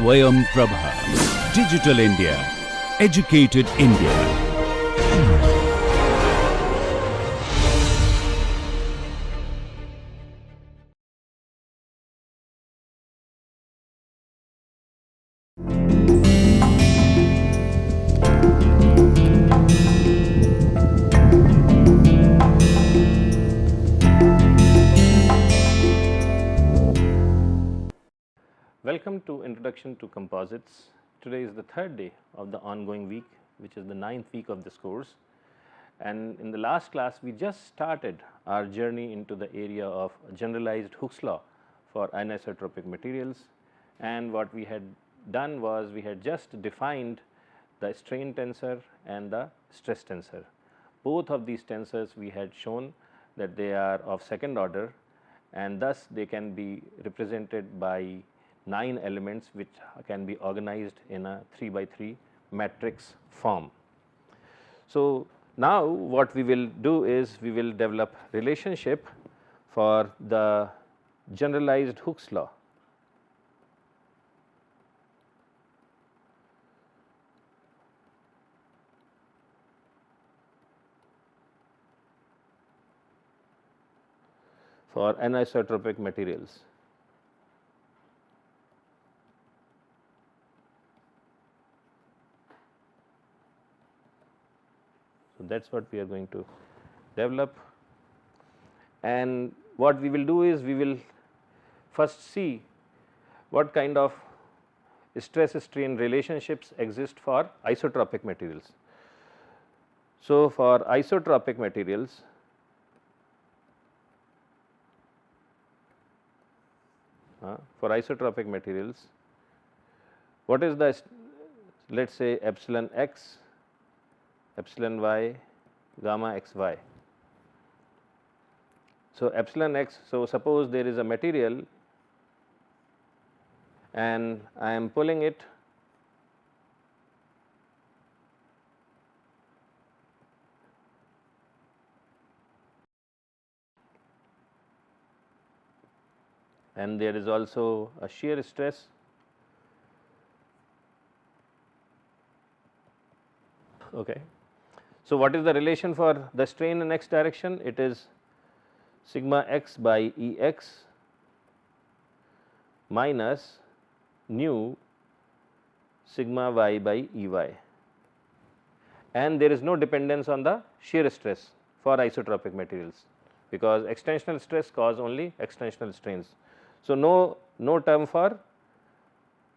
Swayam Prabha. Digital India. Educated India. Welcome to Introduction to Composites. Today is the third day of the ongoing week, which is the 9th week of this course. And in the last class, we just started our journey into the area of generalized Hooke's law for anisotropic materials. And what we had done was we had just defined the strain tensor and the stress tensor. Both of these tensors we had shown that they are of second order, and thus they can be represented by 9 elements which can be organized in a 3 by 3 matrix form. So, now what we will do is we will develop relationship for the generalized Hooke's law. For anisotropic materials. So, that is what we are going to develop, and what we will do is we will first see what kind of stress strain relationships exist for isotropic materials. So, for isotropic materials, what is the, let us say, epsilon x, epsilon y, gamma x y. So, epsilon x, so suppose there is a material and I am pulling it and there is also a shear stress. Okay. So, what is the relation for the strain in x direction? It is sigma x by E x minus nu sigma y by E y, and there is no dependence on the shear stress for isotropic materials, because extensional stress cause only extensional strains. So, no term for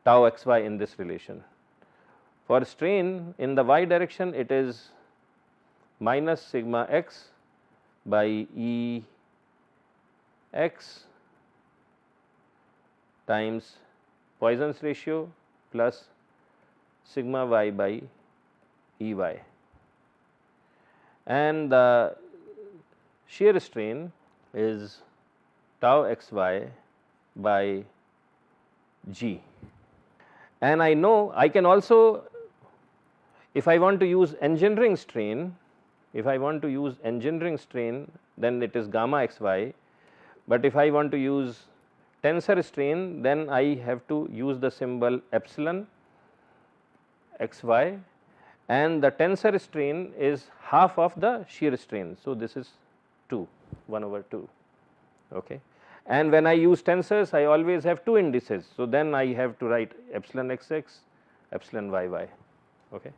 tau x y in this relation. For strain in the y direction, it is minus sigma x by E x times Poisson's ratio plus sigma y by E y, and the shear strain is tau x y by G. And I know I can also, if I want to use engendering strain, then it is gamma x y, but if I want to use tensor strain, then I have to use the symbol epsilon x y, and the tensor strain is half of the shear strain. So, this is 1 over 2. Okay. And when I use tensors, I always have 2 indices. So, then I have to write epsilon x x, epsilon y y. Okay.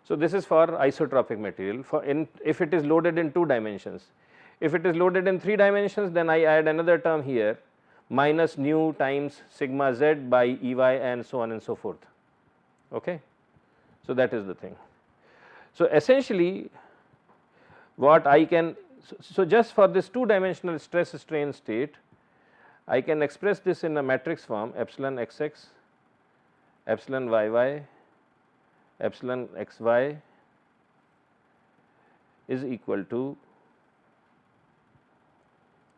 So, this is for isotropic material for if it is loaded in 2 dimensions. If it is loaded in 3 dimensions, then I add another term here minus nu times sigma z by E y and so on and so forth. Okay. So, that is the thing. So, essentially what I can, so just for this 2 dimensional stress strain state, I can express this in a matrix form epsilon x x, epsilon y y, epsilon x y is equal to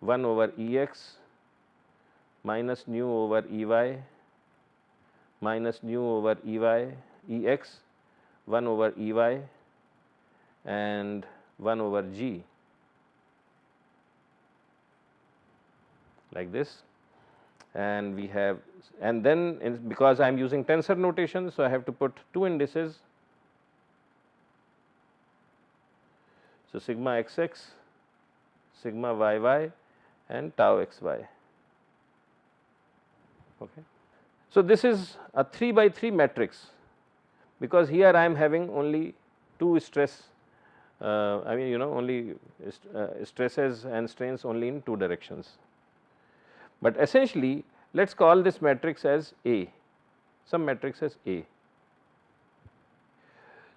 1 over E x minus nu over E y minus nu over E y E x 1 over E y and 1 over G, like this. and we have, and then because I am using tensor notation, so I have to put two indices. So, sigma xx, sigma yy and tau xy. Okay. So, this is a 3 by 3 matrix, because here I am having only two stress, I mean only stresses and strains only in two directions. But essentially let us call this matrix as A, some matrix as A.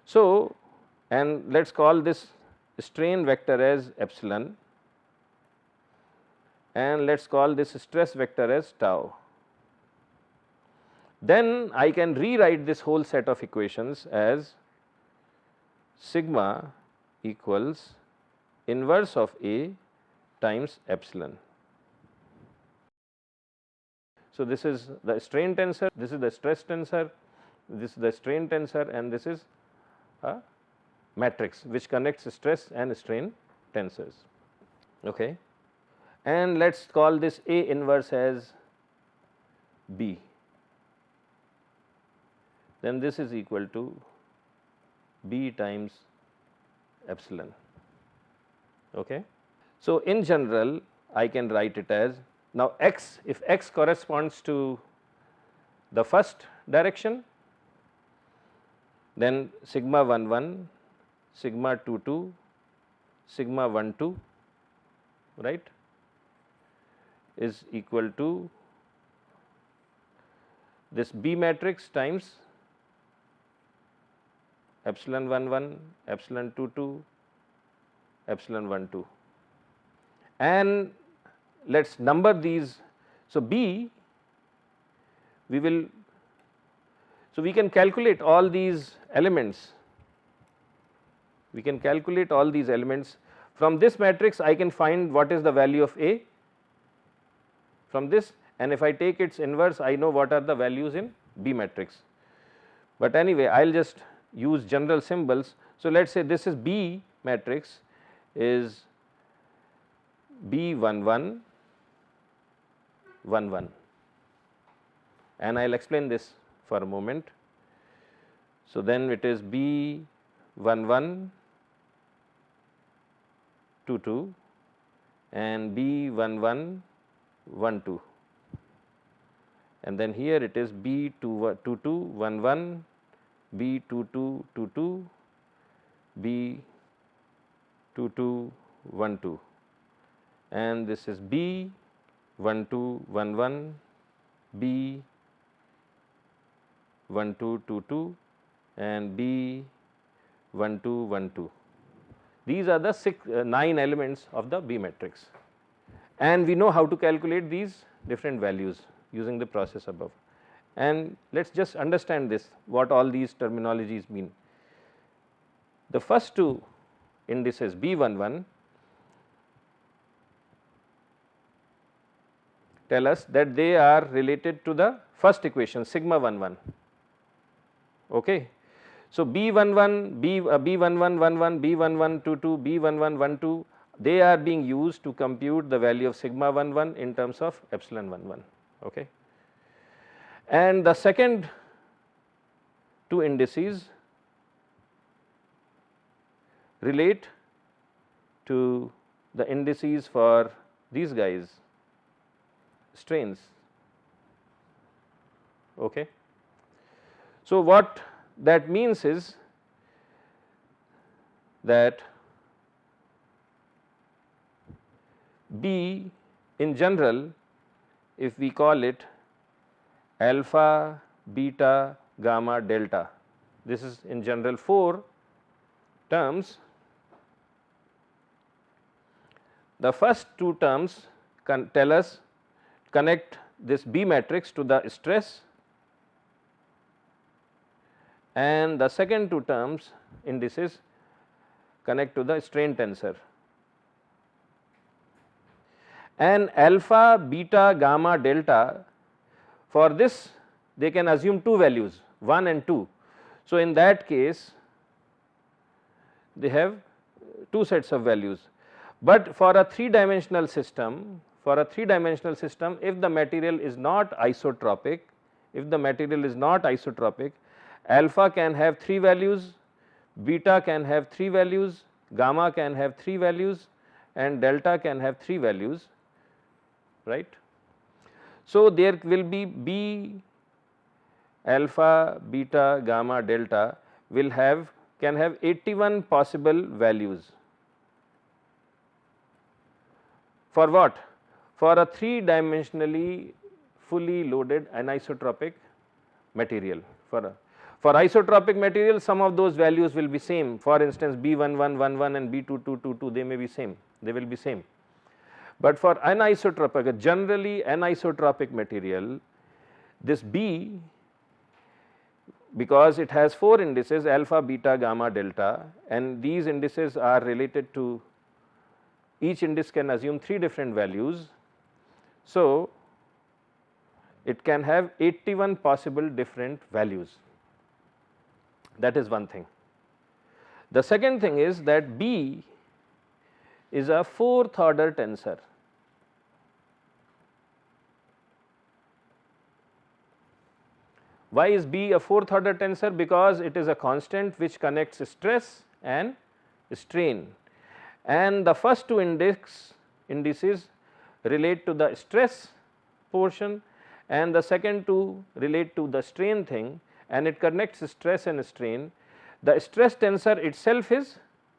So, and let us call this strain vector as epsilon, and let us call this stress vector as tau. Then I can rewrite this whole set of equations as sigma equals inverse of A times epsilon. So, this is the strain tensor, this is the stress tensor, this is the strain tensor, and this is a matrix which connects stress and strain tensors. Okay. And let us call this A inverse as B, then this is equal to B times epsilon. Okay. So, in general I can write it as, now x, if x corresponds to the first direction, then sigma 11, sigma 22, sigma 12, right, is equal to this B matrix times epsilon 11, epsilon 22, epsilon 12, and let us number these. So, B we will, so we can calculate all these elements, we can calculate all these elements from this matrix. I can find what is the value of A from this, and if I take its inverse I know what are the values in B matrix. But anyway I will just use general symbols. So, let us say this is B matrix is B11 11, and I will explain this for a moment. So, then it is B11 22 and B11 12, and then here it is B22 11, B22 22, B22 12, and this is B 12 11, B 12 22 and B 12 12. These are the 9 elements of the B matrix, and we know how to calculate these different values using the process above. And let us just understand this, what all these terminologies mean. The first two indices B11 tell us that they are related to the first equation sigma 11. Okay. So, B11, B11 11, B11 22, B11 12, they are being used to compute the value of sigma 11 in terms of epsilon 11. Okay. And the second two indices relate to the indices for these guys, strains. Okay. So, what that means is that B in general, if we call it alpha, beta, gamma, delta, this is in general 4 terms. The first two terms can tell us, connect this B matrix to the stress, and the second two terms indices connect to the strain tensor. And alpha, beta, gamma, delta, for this they can assume two values 1 and 2. So, in that case they have two sets of values, but for a 3 dimensional system, for a 3-dimensional system, if the material is not isotropic, alpha can have 3 values, beta can have 3 values, gamma can have 3 values, and delta can have 3 values, right. So, there will be B, alpha, beta, gamma, delta can have 81 possible values. For what? For a 3-dimensionally fully loaded anisotropic material. For isotropic material, some of those values will be same. For instance, B1111 and B2222, they may be same, they will be same. But for anisotropic, a generally anisotropic material, this B, because it has 4 indices, alpha, beta, gamma, delta, and these indices are related to, each index can assume 3 different values. So, it can have 81 possible different values. That is one thing. The second thing is that B is a 4th order tensor. Why is B a 4th order tensor? Because it is a constant which connects stress and strain, and the first 2 indices relate to the stress portion and the second 2 relate to the strain thing, and it connects stress and strain. The stress tensor itself is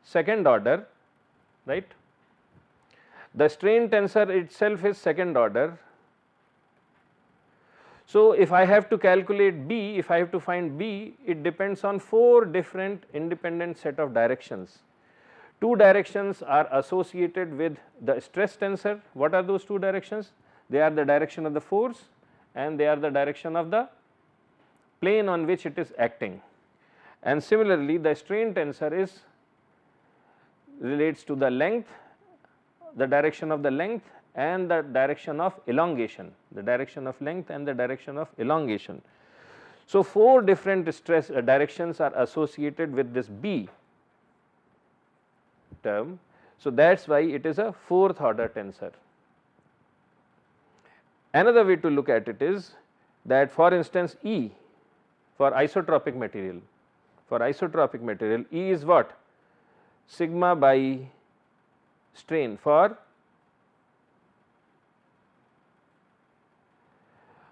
2nd order, right. The strain tensor itself is 2nd order. So, if I have to calculate B, if I have to find B, it depends on 4 different independent set of directions. 2 directions are associated with the stress tensor. What are those 2 directions? They are the direction of the force and they are the direction of the plane on which it is acting. And similarly, the strain tensor relates to the length, the direction of the length and the direction of elongation, the direction of length and the direction of elongation. So, 4 different stress directions are associated with this B term. So, that is why it is a 4th order tensor. Another way to look at it is that, for instance, E for isotropic material, E is what? Sigma by strain for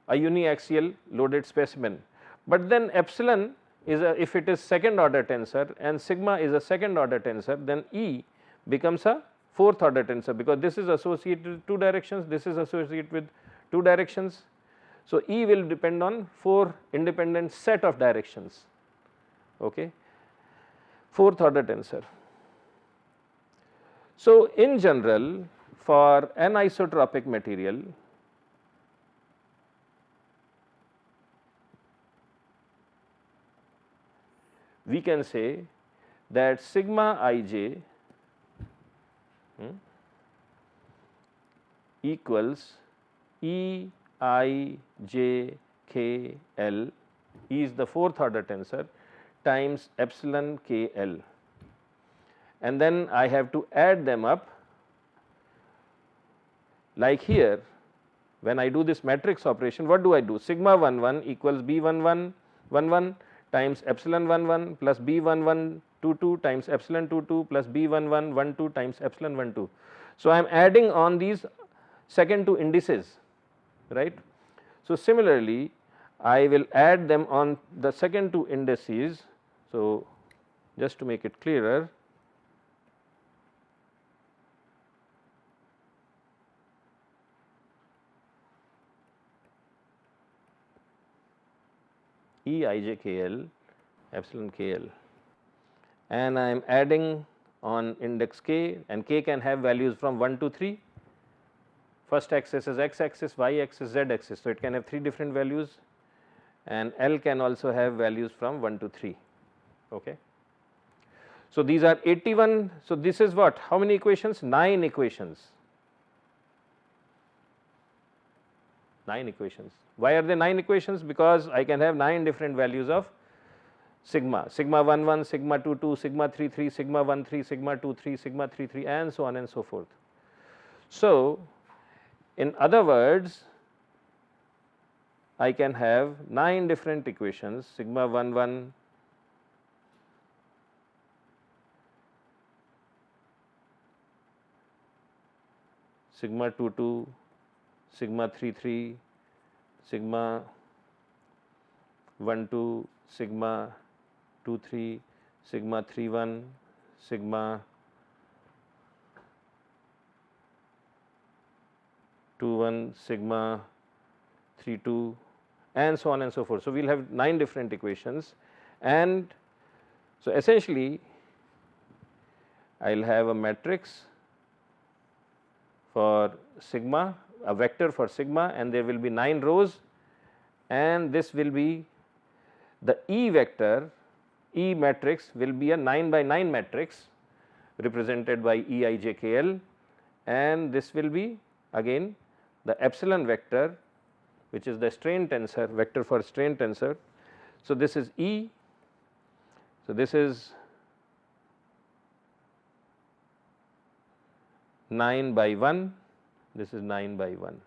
a uniaxial loaded specimen, but then epsilon is if it is 2nd order tensor and sigma is a 2nd order tensor, then E becomes a 4th order tensor, because this is associated with 2 directions, this is associated with 2 directions. So, E will depend on 4 independent set of directions, okay. 4th order tensor. So, in general, for anisotropic material, we can say that sigma ij equals E I j k L, E is the 4th order tensor, times epsilon k L, and then I have to add them up. Like here, when I do this matrix operation, what do I do? Sigma 11 equals B1111 times epsilon 11 plus B1122 times epsilon 22 plus B1112 times epsilon 12. So, I am adding on these second 2 indices, right. So, similarly, I will add them on the second 2 indices. So, just to make it clearer, E I j k L epsilon k L, and I am adding on index k, and k can have values from 1 to 3. First axis is x axis, y axis, z axis. So, it can have 3 different values, and L can also have values from 1 to 3. Okay. So, these are 81. So, this is what? How many equations? 9 equations. 9 equations. Why are there 9 equations? Because I can have 9 different values of sigma, sigma 11, sigma 22, sigma 33, sigma 13, sigma 23, sigma 33, and so on and so forth. So, In other words, I can have 9 different equations, sigma 1 1, sigma 2 2, sigma 3 3, sigma 1 2, sigma 2 3, sigma 3 1, sigma 2 1, sigma 3 2, and so on and so forth. So, we will have 9 different equations, and so essentially I will have a matrix for sigma, a vector for sigma, and there will be 9 rows, and this will be the E vector, E matrix will be a 9 by 9 matrix represented by EIJKL, and this will be again the epsilon vector, which is the strain tensor, vector for strain tensor. So, this is E, so this is 9 by 1, this is 9 by 1.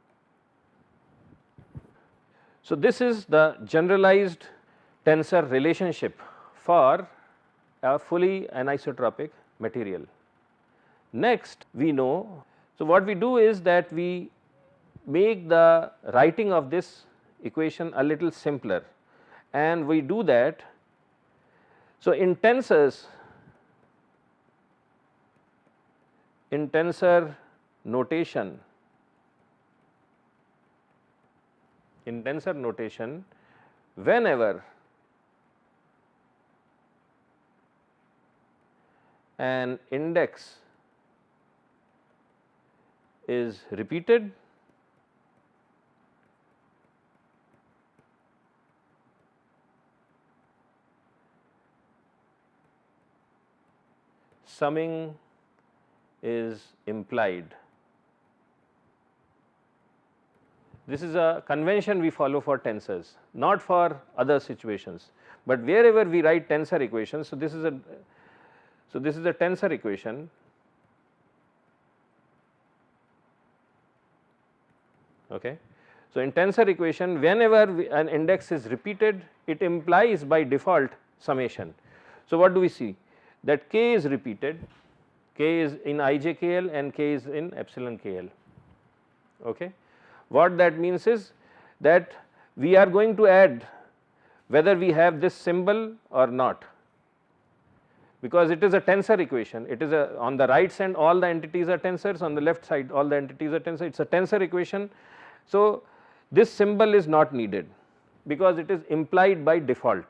So, this is the generalized tensor relationship for a fully anisotropic material. Next, we know, so what we do is that we make the writing of this equation a little simpler, and we do that. So, in tensors, in tensor notation, whenever an index is repeated, summing is implied. This is a convention we follow for tensors, not for other situations, but wherever we write tensor equations. So, this is a tensor equation. Okay. So, in tensor equation, whenever an index is repeated, it implies by default summation. So, what do we see? That k is repeated, k is in IJKL and k is in epsilon KL. Okay. What that means is that we are going to add whether we have this symbol or not, because it is a tensor equation. It is a, on the right side all the entities are tensors, on the left side all the entities are tensors. It is a tensor equation. So, this symbol is not needed because it is implied by default.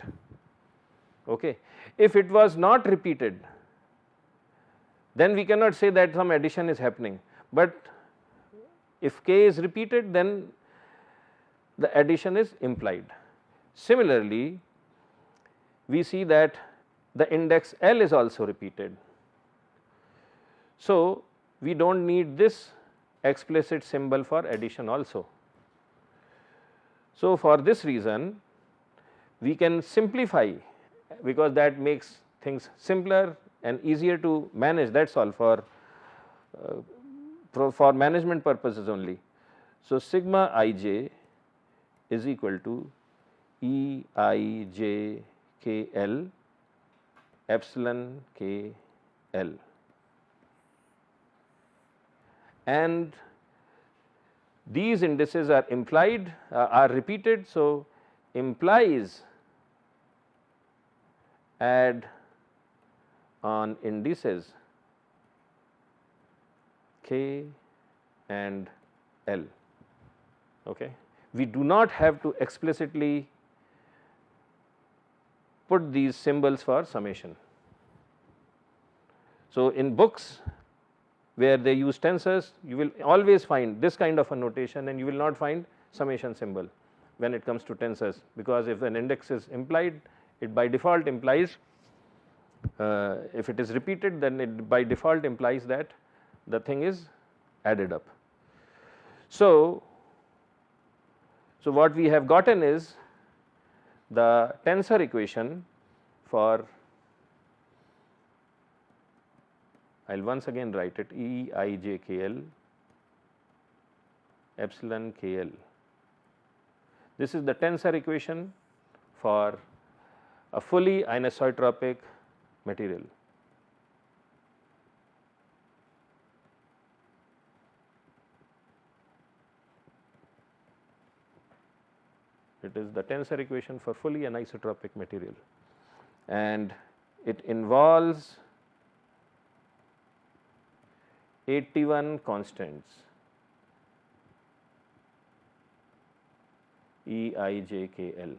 Okay. If it was not repeated, then we cannot say that some addition is happening, but if k is repeated, then the addition is implied. Similarly, we see that the index L is also repeated. So, we do not need this explicit symbol for addition also. So, for this reason we can simplify, because that makes things simpler and easier to manage, that is all, for management purposes only. So, sigma ij is equal to E I j k L epsilon k L, and these indices are implied, are repeated. So, implies add on indices k and L. Okay. We do not have to explicitly put these symbols for summation. So, in books where they use tensors, you will always find this kind of a notation, and you will not find summation symbol when it comes to tensors, because if an index is implied, it by default implies, if it is repeated, then it by default implies that the thing is added up. So, what we have gotten is the tensor equation for, I will once again write it, E I j k L epsilon KL. This is the tensor equation for a fully anisotropic material. It is the tensor equation for fully anisotropic material, and it involves 81 constants E, I, J, K, L.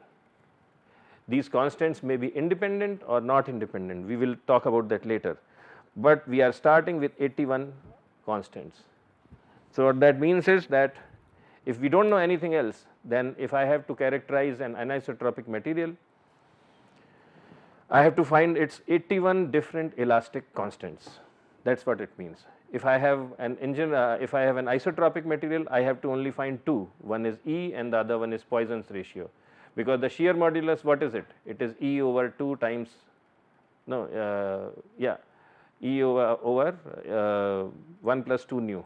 These constants may be independent or not independent, we will talk about that later, but we are starting with 81 constants. So, what that means is that if we do not know anything else, then if I have to characterize an anisotropic material, I have to find its 81 different elastic constants. That is what it means. If I have an if I have an isotropic material, I have to only find two, one is E and the other one is Poisson's ratio, because the shear modulus, what is it? It is E over 2 times, no, yeah, E over 1 plus 2 nu,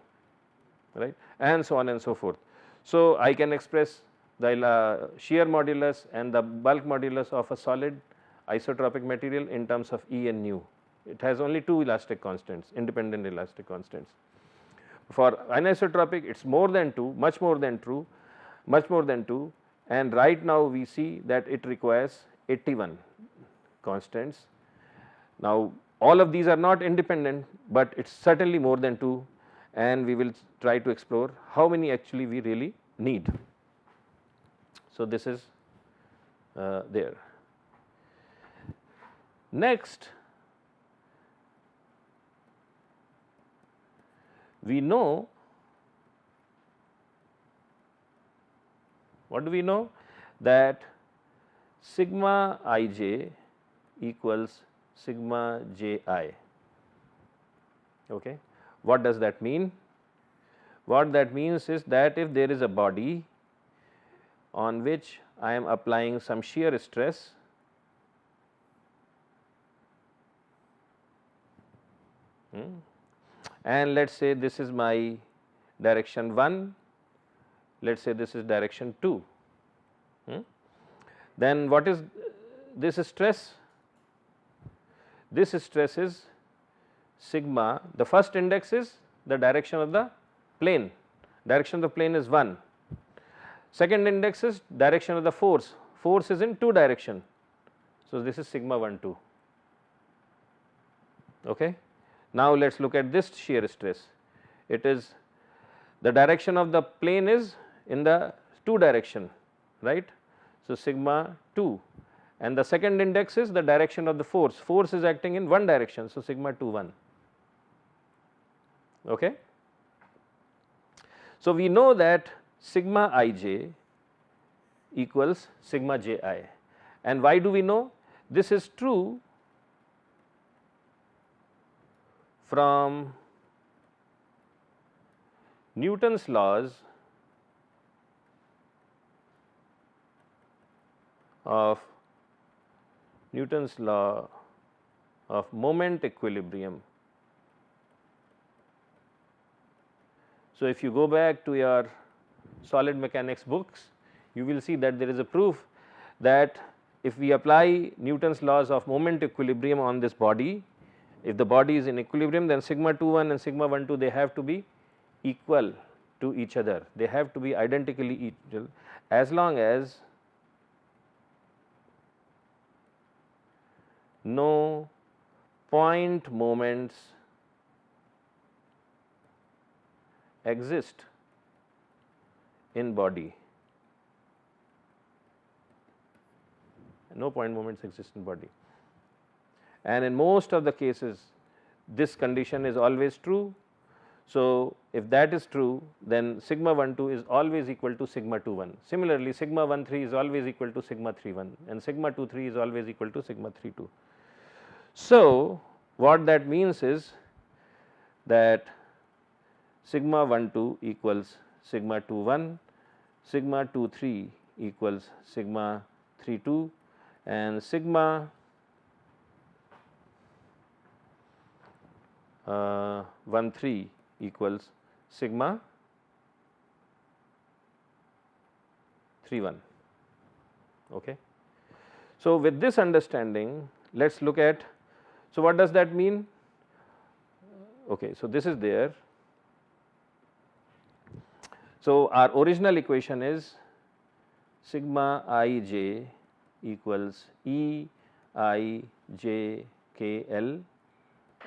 right, and so on and so forth. So, I can express the shear modulus and the bulk modulus of a solid isotropic material in terms of E and nu. It has only two elastic constants, independent elastic constants. For anisotropic, it is more than 2, much more than 2, and right now we see that it requires 81 constants. Now, all of these are not independent, but it is certainly more than 2, and we will try to explore how many actually we really need. So, this is there. Next, we know, what do we know? That sigma ij equals sigma ji. Okay. What does that mean? What that means is that if there is a body on which I am applying some shear stress, and let us say this is my direction 1, let us say this is direction 2, then what is this stress? This stress is sigma, the first index is the direction of the plane, direction of the plane is 1, second index is direction of the force, force is in 2 direction. So, this is sigma 1 2. Okay. Now, let us look at this shear stress, it is the direction of the plane is in the 2 direction, right. So, sigma 2, and the second index is the direction of the force, force is acting in 1 direction. So, sigma 2 1. Okay. So, we know that sigma ij equals sigma ji, and why do we know? This is true from Newton's laws of Newton's law of moment equilibrium. So, if you go back to your solid mechanics books, you will see that there is a proof that if we apply Newton's laws of moment equilibrium on this body, if the body is in equilibrium, then sigma 2 1 and sigma 1 2 they have to be equal to each other, they have to be identically equal as long as no point moments exist in body, no point moments exist in body. And in most of the cases this condition is always true. So, if that is true, then sigma 1 2 is always equal to sigma 2 1. Similarly, sigma 1 3 is always equal to sigma 3 1 and sigma 2 3 is always equal to sigma 3 2. So, what that means is that sigma 1 2 equals sigma 2 1, sigma 2 3 equals sigma 3 2, and sigma 1 3 equals sigma 3 1. Okay. So, with this understanding, let us look at, so what does that mean? Okay, so this is there. So, our original equation is sigma I j equals E I j k L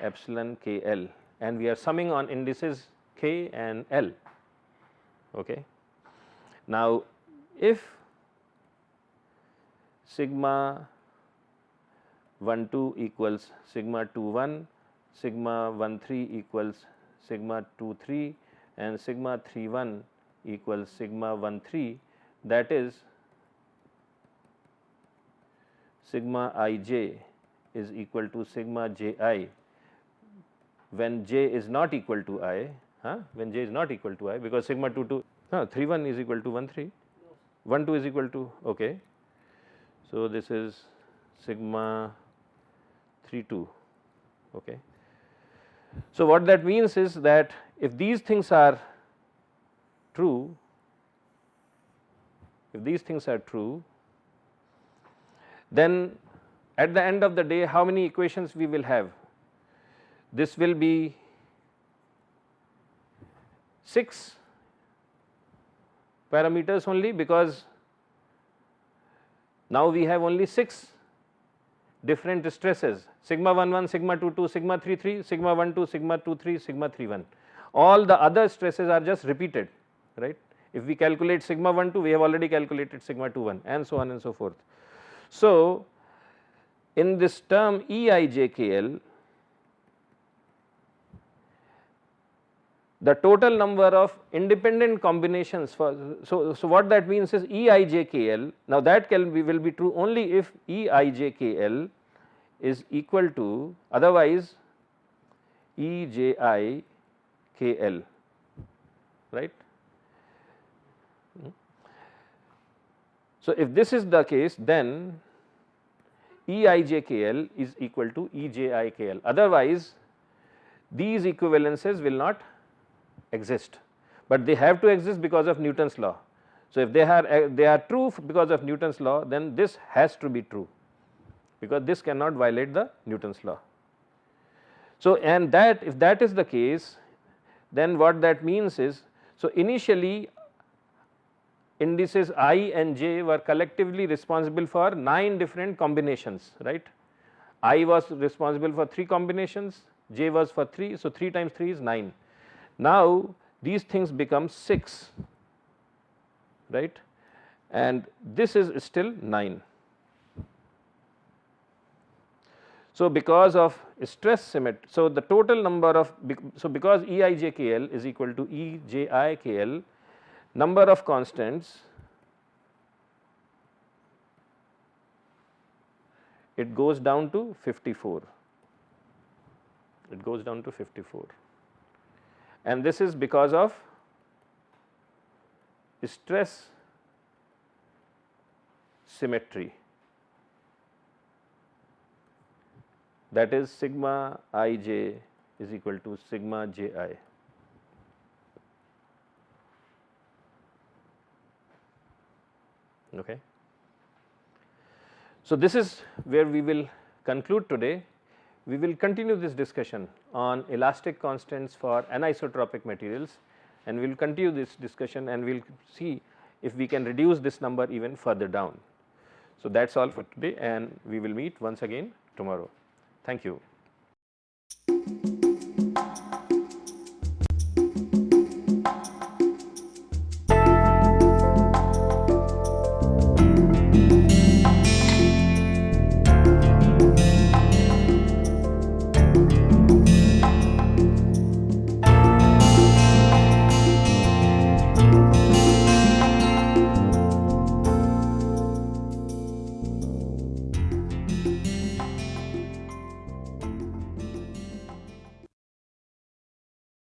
epsilon k L, and we are summing on indices k and L. Okay. Now, if sigma 1 2 equals sigma 2 1, sigma 1 3 equals sigma 2 3, and sigma 3 1 equals sigma 1 3, that is sigma I j is equal to sigma j I when j is not equal to I, when j is not equal to I, because sigma 2 2 3 1 is equal to 1 3, 1 2 is equal to, okay. So, this is sigma 3 2. Okay. So, what that means is that if these things are true, then at the end of the day how many equations we will have? This will be 6 parameters only, because now we have only 6 different stresses, sigma 1 1, sigma 2 2, sigma 3 3, sigma 1 2, sigma 2 3, sigma 3 1. All the other stresses are just repeated, right. If we calculate sigma 1 2, we have already calculated sigma 2 1, and so on and so forth. So, in this term E I j k L, the total number of independent combinations for, so what that means is E I j k L, now that will be true only if E I j k L is equal to, otherwise E j I k L, right. So, if this is the case, then E I j k L is equal to E j I k L, otherwise these equivalences will not exist, but they have to exist because of Newton's law. So, if they are true because of Newton's law, then this has to be true, because this cannot violate the Newton's law. So, and that if that is the case, then what that means is, so initially indices I and j were collectively responsible for 9 different combinations, right. I was responsible for 3 combinations, j was for 3, so 3 times 3 is 9. Now, these things become 6, right, and this is still 9. So, because of stress symmetry, so the total number of, so because E I j k L is equal to E j I k L, number of constants, it goes down to 54, it goes down to 54, and this is because of stress symmetry, that is sigma I j is equal to sigma j I. Okay. So, this is where we will conclude today. We will continue this discussion on elastic constants for anisotropic materials, and we will continue this discussion and we will see if we can reduce this number even further down. So, that is all for today, and we will meet once again tomorrow. Thank you.